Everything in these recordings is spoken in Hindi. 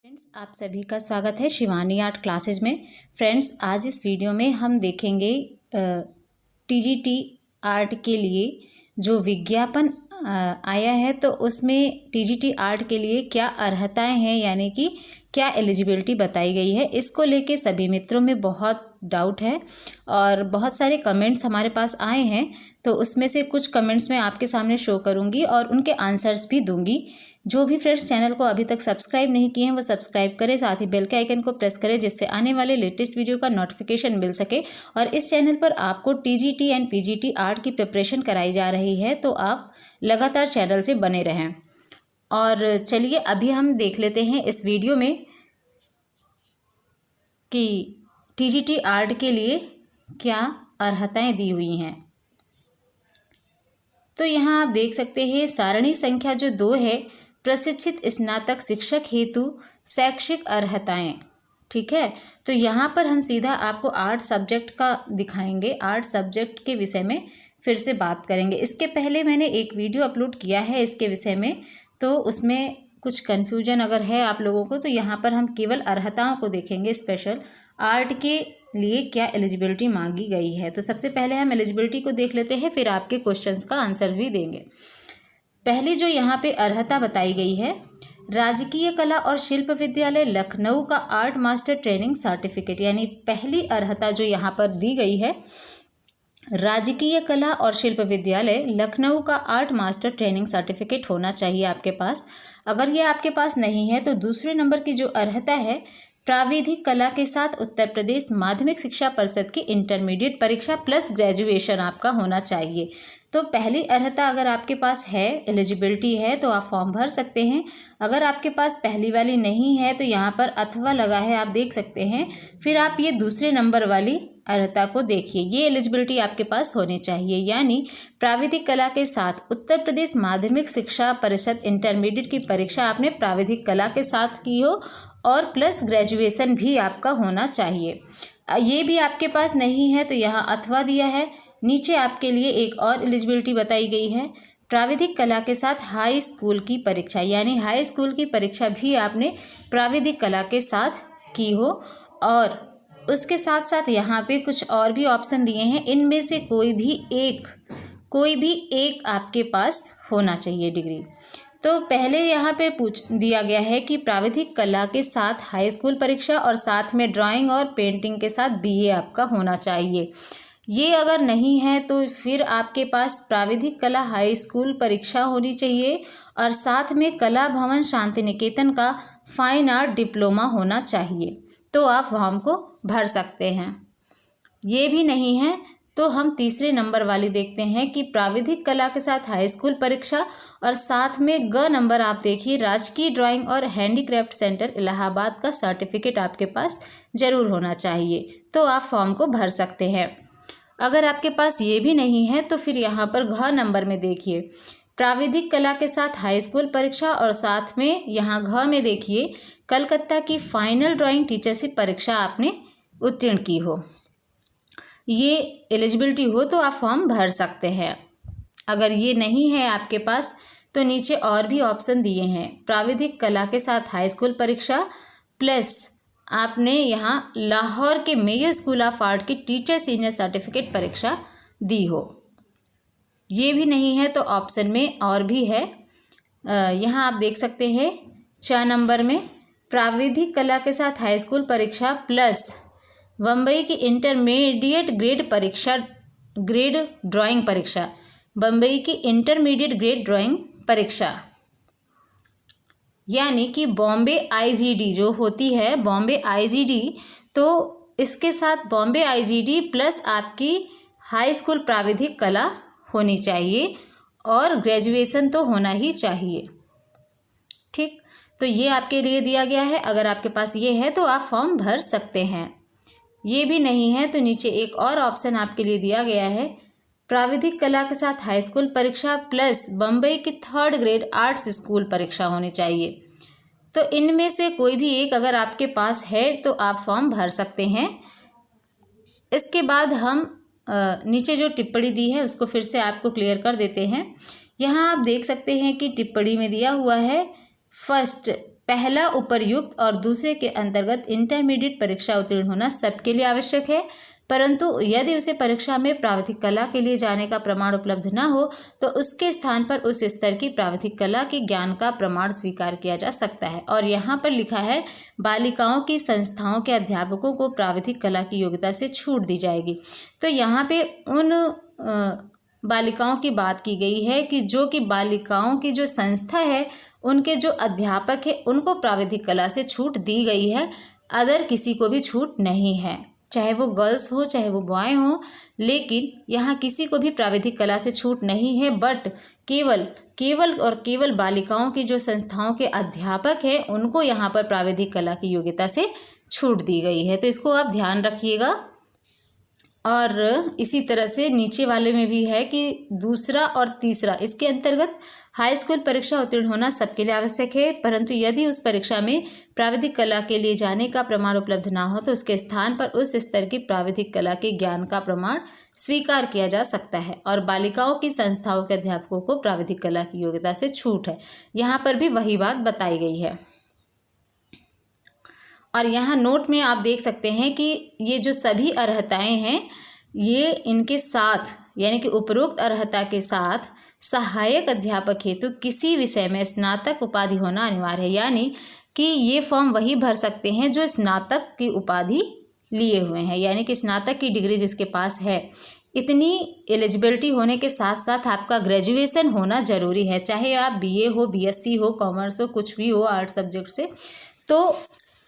फ्रेंड्स, आप सभी का स्वागत है शिवानी आर्ट क्लासेज में। फ्रेंड्स, आज इस वीडियो में हम देखेंगे टीजीटी आर्ट के लिए जो विज्ञापन आया है, तो उसमें टीजीटी आर्ट के लिए क्या अर्हताएं हैं, यानी कि क्या एलिजिबिलिटी बताई गई है। इसको लेके सभी मित्रों में बहुत डाउट है और बहुत सारे कमेंट्स हमारे पास आए हैं, तो उसमें से कुछ कमेंट्स मैं आपके सामने शो करूंगी और उनके आंसर्स भी दूंगी। जो भी फ्रेंड्स चैनल को अभी तक सब्सक्राइब नहीं किए हैं वो सब्सक्राइब करें, साथ ही बेल के आइकन को प्रेस करें जिससे आने वाले लेटेस्ट वीडियो का नोटिफिकेशन मिल सके। और इस चैनल पर आपको टीजीटी एंड पीजीटी आर्ट की प्रिपरेशन कराई जा रही है, तो आप लगातार चैनल से बने रहें। और चलिए अभी हम देख लेते हैं इस वीडियो में कि टीजीटी आर्ट के लिए क्या अर्हताएं दी हुई हैं। तो यहाँ आप देख सकते हैं सारणी संख्या जो 2 है, प्रशिक्षित स्नातक शिक्षक हेतु शैक्षिक अर्हताएं। ठीक है, तो यहाँ पर हम सीधा आपको आर्ट सब्जेक्ट का दिखाएंगे, आर्ट सब्जेक्ट के विषय में फिर से बात करेंगे। इसके पहले मैंने एक वीडियो अपलोड किया है इसके विषय में, तो उसमें कुछ कन्फ्यूजन अगर है आप लोगों को, तो यहाँ पर हम केवल अर्हताओं को देखेंगे। स्पेशल आर्ट के लिए क्या एलिजिबिलिटी मांगी गई है, तो सबसे पहले हम एलिजिबिलिटी को देख लेते हैं, फिर आपके क्वेश्चंस का आंसर भी देंगे। पहली जो यहाँ पे अर्हता बताई गई है, राजकीय कला और शिल्प विद्यालय लखनऊ का आर्ट मास्टर ट्रेनिंग सर्टिफिकेट, यानी पहली अर्हता जो यहाँ पर दी गई है, राजकीय कला और शिल्प विद्यालय लखनऊ का आर्ट मास्टर ट्रेनिंग सर्टिफिकेट होना चाहिए आपके पास। अगर ये आपके पास नहीं है तो दूसरे नंबर की जो अर्हता है, प्राविधिक कला के साथ उत्तर प्रदेश माध्यमिक शिक्षा परिषद की इंटरमीडिएट परीक्षा प्लस ग्रेजुएशन आपका होना चाहिए। तो पहली अर्हता अगर आपके पास है, एलिजिबिलिटी है, तो आप फॉर्म भर सकते हैं। अगर आपके पास पहली वाली नहीं है तो यहाँ पर अथवा लगा है, आप देख सकते हैं। फिर आप ये दूसरे नंबर वाली अर्हता को देखिए, ये एलिजिबिलिटी आपके पास होनी चाहिए, यानी प्राविधिक कला के साथ उत्तर प्रदेश माध्यमिक शिक्षा परिषद इंटरमीडिएट की परीक्षा आपने प्राविधिक कला के साथ की हो और प्लस ग्रेजुएशन भी आपका होना चाहिए। ये भी आपके पास नहीं है तो यहाँ अथवा दिया है। नीचे आपके लिए एक और एलिजिबिलिटी बताई गई है, प्राविधिक कला के साथ हाई स्कूल की परीक्षा, यानी हाई स्कूल की परीक्षा भी आपने प्राविधिक कला के साथ की हो। और उसके साथ साथ यहाँ पे कुछ और भी ऑप्शन दिए हैं, इनमें से कोई भी एक आपके पास होना चाहिए डिग्री। तो पहले यहाँ पे पूछ दिया गया है कि प्राविधिक कला के साथ हाई स्कूल परीक्षा और साथ में ड्राइंग और पेंटिंग के साथ बीए आपका होना चाहिए। ये अगर नहीं है तो फिर आपके पास प्राविधिक कला हाई स्कूल परीक्षा होनी चाहिए और साथ में कला भवन शांति निकेतन का फाइन आर्ट डिप्लोमा होना चाहिए, तो आप फॉर्म को भर सकते हैं। ये भी नहीं है तो हम तीसरे नंबर वाली देखते हैं कि प्राविधिक कला के साथ हाई स्कूल परीक्षा और साथ में ग नंबर आप देखिए, राजकीय ड्राइंग और हैंडीक्राफ्ट सेंटर इलाहाबाद का सर्टिफिकेट आपके पास ज़रूर होना चाहिए, तो आप फॉर्म को भर सकते हैं। अगर आपके पास ये भी नहीं है तो फिर यहाँ पर घ नंबर में देखिए, प्राविधिक कला के साथ हाई स्कूल परीक्षा और साथ में यहाँ घ में देखिए कलकत्ता की फाइनल ड्राइंग टीचरशिप परीक्षा आपने उत्तीर्ण की हो, ये एलिजिबिलिटी हो तो आप फॉर्म भर सकते हैं। अगर ये नहीं है आपके पास तो नीचे और भी ऑप्शन दिए हैं, प्राविधिक कला के साथ हाई स्कूल परीक्षा प्लस आपने यहाँ लाहौर के मेयो स्कूल ऑफ आर्ट की टीचर सीनियर सर्टिफिकेट परीक्षा दी हो, ये भी नहीं है तो ऑप्शन में और भी है। यहाँ आप देख सकते हैं 4 नंबर में, प्राविधिक कला के साथ हाई स्कूल परीक्षा प्लस बम्बई की इंटरमीडिएट ग्रेड परीक्षा, ग्रेड ड्राइंग परीक्षा, बम्बई की इंटरमीडिएट ग्रेड ड्राइंग परीक्षा, यानी कि बॉम्बे आईजीडी जो होती है, बॉम्बे आईजीडी, तो इसके साथ बॉम्बे आईजीडी प्लस आपकी हाई स्कूल प्राविधिक कला होनी चाहिए और ग्रेजुएशन तो होना ही चाहिए। ठीक, तो ये आपके लिए दिया गया है। अगर आपके पास ये है तो आप फॉर्म भर सकते हैं। ये भी नहीं है तो नीचे एक और ऑप्शन आपके लिए दिया गया है, प्राविधिक कला के साथ हाई स्कूल परीक्षा प्लस बम्बई की 3rd ग्रेड आर्ट्स स्कूल परीक्षा होनी चाहिए। तो इनमें से कोई भी एक अगर आपके पास है तो आप फॉर्म भर सकते हैं। इसके बाद हम नीचे जो टिप्पणी दी है उसको फिर से आपको क्लियर कर देते हैं। यहाँ आप देख सकते हैं कि टिप्पणी में दिया हुआ है, फर्स्ट पहला उपर्युक्त और दूसरे के अंतर्गत इंटरमीडिएट परीक्षा उत्तीर्ण होना सबके लिए आवश्यक है, परंतु यदि उसे परीक्षा में प्राविधिक कला के लिए जाने का प्रमाण उपलब्ध न हो तो उसके स्थान पर उस स्तर की प्राविधिक कला के ज्ञान का प्रमाण स्वीकार किया जा सकता है। और यहाँ पर लिखा है बालिकाओं की संस्थाओं के अध्यापकों को प्राविधिक कला की योग्यता से छूट दी जाएगी। तो यहाँ पे उन बालिकाओं की बात की गई है कि जो कि बालिकाओं की जो संस्था है उनके जो अध्यापक है उनको प्राविधिक कला से छूट दी गई है, अदर किसी को भी छूट नहीं है, चाहे वो गर्ल्स हो चाहे वो बॉय हो, लेकिन यहाँ किसी को भी प्राविधिक कला से छूट नहीं है। बट केवल बालिकाओं की जो संस्थाओं के अध्यापक हैं उनको यहाँ पर प्राविधिक कला की योग्यता से छूट दी गई है, तो इसको आप ध्यान रखिएगा। और इसी तरह से नीचे वाले में भी है कि दूसरा और तीसरा, इसके अंतर्गत हाई स्कूल परीक्षा उत्तीर्ण होना सबके लिए आवश्यक है, परंतु यदि उस परीक्षा में प्राविधिक कला के लिए जाने का प्रमाण उपलब्ध ना हो तो उसके स्थान पर उस स्तर की प्राविधिक कला के ज्ञान का प्रमाण स्वीकार किया जा सकता है। और बालिकाओं की संस्थाओं के अध्यापकों को प्राविधिक कला की योग्यता से छूट है, यहाँ पर भी वही बात बताई गई है। और यहाँ नोट में आप देख सकते हैं कि ये जो सभी अर्हताएं हैं ये इनके साथ यानी कि उपरोक्त अर्हता के साथ सहायक अध्यापक हेतु किसी विषय में स्नातक उपाधि होना अनिवार्य है, यानी कि ये फॉर्म वही भर सकते हैं जो स्नातक की उपाधि लिए हुए हैं, यानी कि स्नातक की डिग्री जिसके पास है। इतनी एलिजिबिलिटी होने के साथ साथ आपका ग्रेजुएशन होना ज़रूरी है, चाहे आप बीए हो, बीएससी हो, कॉमर्स हो, कुछ भी हो आर्ट सब्जेक्ट से, तो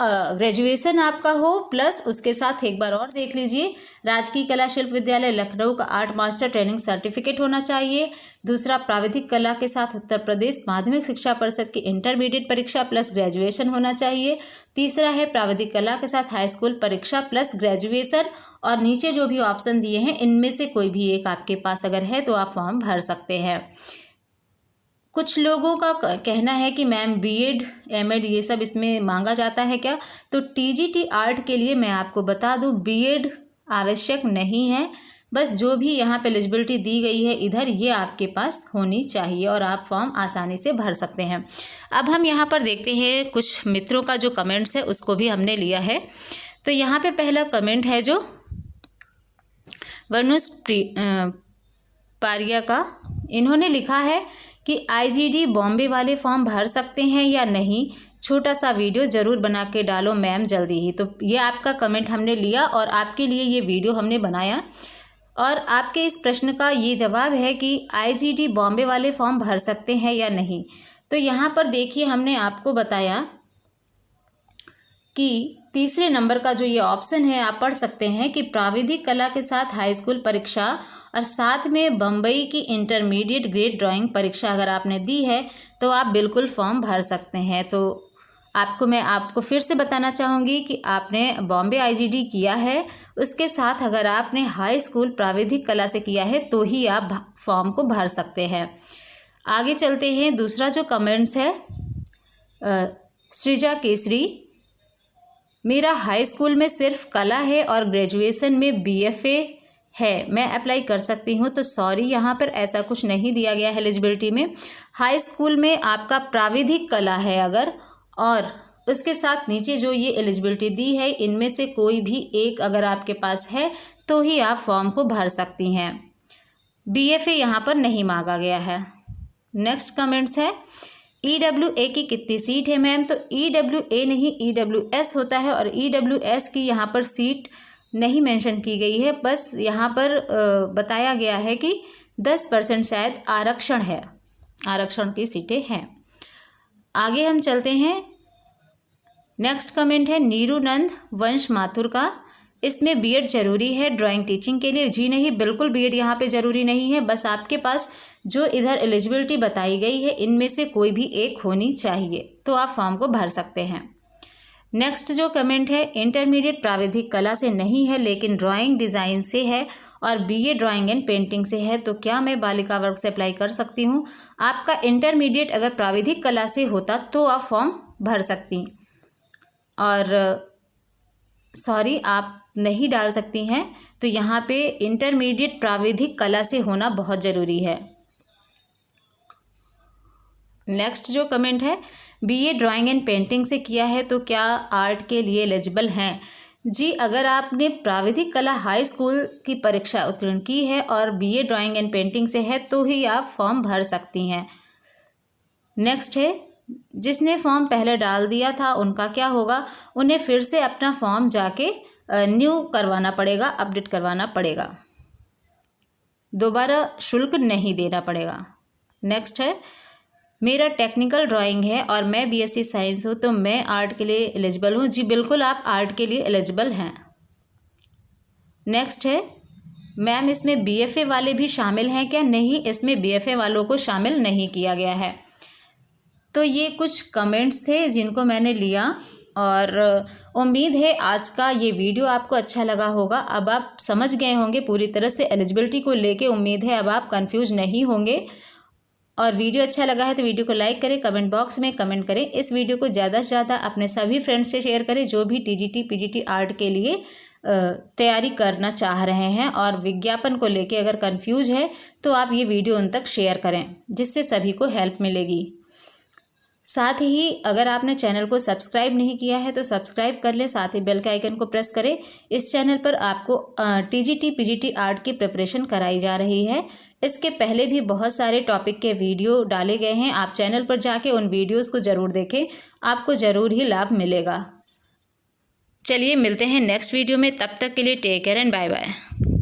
ग्रेजुएशन आपका हो, प्लस उसके साथ एक बार और देख लीजिए राजकीय कला शिल्प विद्यालय लखनऊ का आर्ट मास्टर ट्रेनिंग सर्टिफिकेट होना चाहिए। दूसरा, प्राविधिक कला के साथ उत्तर प्रदेश माध्यमिक शिक्षा परिषद की इंटरमीडिएट परीक्षा प्लस ग्रेजुएशन होना चाहिए। तीसरा है प्राविधिक कला के साथ हाई स्कूल परीक्षा प्लस ग्रेजुएशन। और नीचे जो भी ऑप्शन दिए हैं इनमें से कोई भी एक आपके पास अगर है तो आप फॉर्म भर सकते हैं। कुछ लोगों का कहना है कि मैम बीएड एमएड ये सब इसमें मांगा जाता है क्या, तो टीजीटी आर्ट के लिए मैं आपको बता दूं बीएड आवश्यक नहीं है, बस जो भी यहाँ पे एलिजिबिलिटी दी गई है इधर ये आपके पास होनी चाहिए और आप फॉर्म आसानी से भर सकते हैं। अब हम यहाँ पर देखते हैं कुछ मित्रों का जो कमेंट्स है उसको भी हमने लिया है। तो यहाँ पे पहला कमेंट है जो वर्नुस पारिया का, इन्होंने लिखा है कि आईजीडी बॉम्बे वाले फॉर्म भर सकते हैं या नहीं, छोटा सा वीडियो ज़रूर बना के डालो मैम जल्दी ही। तो ये आपका कमेंट हमने लिया और आपके लिए ये वीडियो हमने बनाया और आपके इस प्रश्न का ये जवाब है कि आईजीडी बॉम्बे वाले फॉर्म भर सकते हैं या नहीं। तो यहाँ पर देखिए हमने आपको बताया कि तीसरे नंबर का जो ये ऑप्शन है आप पढ़ सकते हैं कि प्राविधिक कला के साथ हाई स्कूल परीक्षा और साथ में बम्बई की इंटरमीडिएट ग्रेड ड्राइंग परीक्षा अगर आपने दी है तो आप बिल्कुल फॉर्म भर सकते हैं। तो मैं आपको फिर से बताना चाहूँगी कि आपने बॉम्बे आईजीडी किया है, उसके साथ अगर आपने हाई स्कूल प्राविधिक कला से किया है तो ही आप फॉर्म को भर सकते हैं। आगे चलते हैं। दूसरा जो कमेंट्स है सृजा केसरी, मेरा हाई स्कूल में सिर्फ कला है और ग्रेजुएशन में बीएफए है, मैं अप्लाई कर सकती हूँ। तो सॉरी यहाँ पर ऐसा कुछ नहीं दिया गया है एलिजिबिलिटी में। हाई स्कूल में आपका प्राविधिक कला है अगर, और उसके साथ नीचे जो ये एलिजिबिलिटी दी है इनमें से कोई भी एक अगर आपके पास है तो ही आप फॉर्म को भर सकती हैं। बीएफए यहाँ पर नहीं मांगा गया है। नेक्स्ट कमेंट्स है ईडब्ल्यूए की कितनी सीट है मैम, तो ईडब्ल्यूए नहीं ईडब्ल्यूएस होता है और ईडब्ल्यूएस की यहाँ पर सीट नहीं मेंशन की गई है, बस यहाँ पर बताया गया है कि 10% शायद आरक्षण है, आरक्षण की सीटें हैं। आगे हम चलते हैं। नेक्स्ट कमेंट है नीरूनंद वंश माथुर का, इसमें बीएड जरूरी है ड्राइंग टीचिंग के लिए। जी नहीं, बिल्कुल बीएड यहाँ पे ज़रूरी नहीं है, बस आपके पास जो इधर एलिजिबिलिटी बताई गई है इनमें से कोई भी एक होनी चाहिए तो आप फॉर्म को भर सकते हैं। नेक्स्ट जो कमेंट है इंटरमीडिएट प्राविधिक कला से नहीं है लेकिन ड्राइंग डिज़ाइन से है और बीए ड्राइंग एंड पेंटिंग से है, तो क्या मैं बालिका वर्ग से अप्लाई कर सकती हूँ। आपका इंटरमीडिएट अगर प्राविधिक कला से होता तो आप फॉर्म भर सकती, और सॉरी आप नहीं डाल सकती हैं। तो यहाँ पे इंटरमीडिएट प्राविधिक कला से होना बहुत ज़रूरी है। नेक्स्ट जो कमेंट है, बीए ड्राइंग एंड पेंटिंग से किया है तो क्या आर्ट के लिए एलिजिबल हैं? जी, अगर आपने प्राविधिक कला हाई स्कूल की परीक्षा उत्तीर्ण की है और बीए ड्राइंग एंड पेंटिंग से है तो ही आप फॉर्म भर सकती हैं। नेक्स्ट है, जिसने फॉर्म पहले डाल दिया था उनका क्या होगा? उन्हें फिर से अपना फॉर्म जाके न्यू करवाना पड़ेगा, अपडेट करवाना पड़ेगा, दोबारा शुल्क नहीं देना पड़ेगा। नेक्स्ट है, मेरा टेक्निकल ड्राइंग है और मैं बीएससी साइंस हूँ तो मैं आर्ट के लिए एलिजिबल हूँ? जी बिल्कुल, आप आर्ट के लिए एलिजिबल हैं। नेक्स्ट है, मैम इसमें बीएफए वाले भी शामिल हैं क्या? नहीं, इसमें बीएफए वालों को शामिल नहीं किया गया है। तो ये कुछ कमेंट्स थे जिनको मैंने लिया और उम्मीद है आज का ये वीडियो आपको अच्छा लगा होगा। अब आप समझ गए होंगे पूरी तरह से एलिजिबिलिटी को लेके। उम्मीद है अब आप कंफ्यूज नहीं होंगे। और वीडियो अच्छा लगा है तो वीडियो को लाइक करें, कमेंट बॉक्स में कमेंट करें। इस वीडियो को ज़्यादा से ज़्यादा अपने सभी फ्रेंड्स से शेयर करें जो भी टीजीटी पीजीटी आर्ट के लिए तैयारी करना चाह रहे हैं और विज्ञापन को लेके अगर कंफ्यूज है तो आप ये वीडियो उन तक शेयर करें जिससे सभी को हेल्प मिलेगी। साथ ही अगर आपने चैनल को सब्सक्राइब नहीं किया है तो सब्सक्राइब कर लें, साथ ही बेल के आइकन को प्रेस करें। इस चैनल पर आपको टीजीटी पीजीटी आर्ट की प्रिपरेशन कराई जा रही है। इसके पहले भी बहुत सारे टॉपिक के वीडियो डाले गए हैं, आप चैनल पर जाके उन वीडियोस को ज़रूर देखें, आपको ज़रूर ही लाभ मिलेगा। चलिए मिलते हैं नेक्स्ट वीडियो में, तब तक के लिए take care and bye bye.